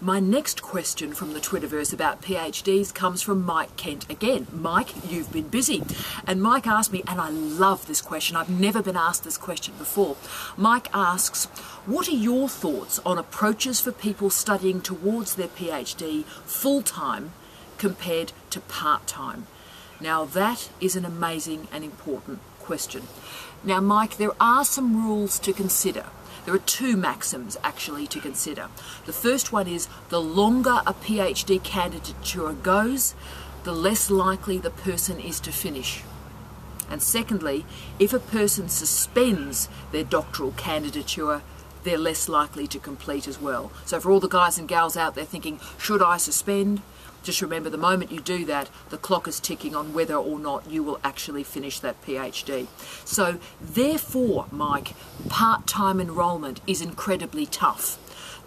My next question from the Twitterverse about PhDs comes from Mike Kent again. Mike, you've been busy. And Mike asked me, and I love this question, I've never been asked this question before. Mike asks, what are your thoughts on approaches for people studying towards their PhD full-time compared to part-time? Now that is an amazing and important question. Now Mike, there are some rules to consider. There are two maxims actually to consider. The first one is the longer a PhD candidature goes, the less likely the person is to finish. And secondly, if a person suspends their doctoral candidature, they're less likely to complete as well. So for all the guys and gals out there thinking, should I suspend? Just remember, the moment you do that, the clock is ticking on whether or not you will actually finish that PhD. So therefore, Mike, part-time enrolment is incredibly tough.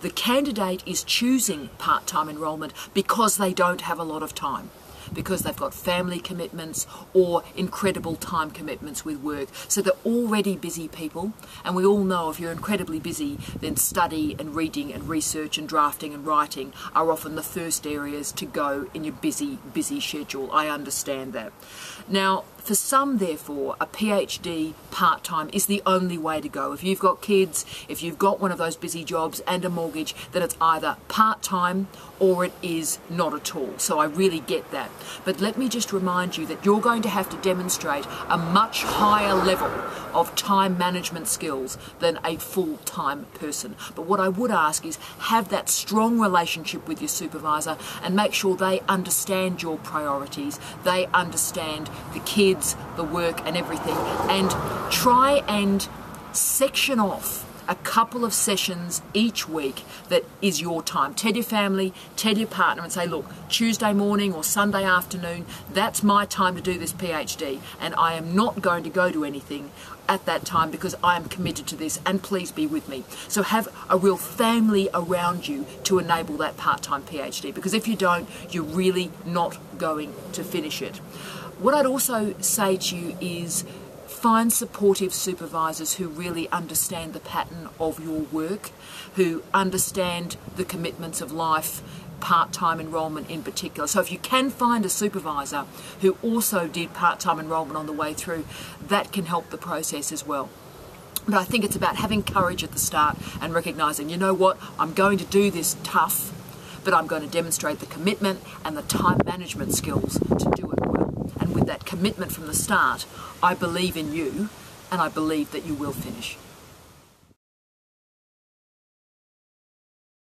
The candidate is choosing part-time enrolment because they don't have a lot of time, because they've got family commitments or incredible time commitments with work. So they're already busy people, and we all know if you're incredibly busy, then study and reading and research and drafting and writing are often the first areas to go in your busy schedule. I understand that. Now, for some, therefore, a PhD part-time is the only way to go. If you've got kids, if you've got one of those busy jobs and a mortgage, then it's either part-time or it is not at all. So I really get that. But let me just remind you that you're going to have to demonstrate a much higher level of time management skills than a full-time person. But what I would ask is have that strong relationship with your supervisor and make sure they understand your priorities, they understand the kids, the work and everything, and try and section off a couple of sessions each week that is your time. Tell your family, tell your partner and say, look, Tuesday morning or Sunday afternoon, that's my time to do this PhD, and I am not going to go to anything at that time because I am committed to this, and please be with me. So have a real family around you to enable that part-time PhD, because if you don't, you're really not going to finish it. What I'd also say to you is find supportive supervisors who really understand the pattern of your work, who understand the commitments of life, part-time enrolment in particular. So if you can find a supervisor who also did part-time enrolment on the way through, that can help the process as well. But I think it's about having courage at the start and recognising, you know what, I'm going to do this tough, but I'm going to demonstrate the commitment and the time management skills to do it well. And with that commitment from the start, I believe in you and I believe that you will finish.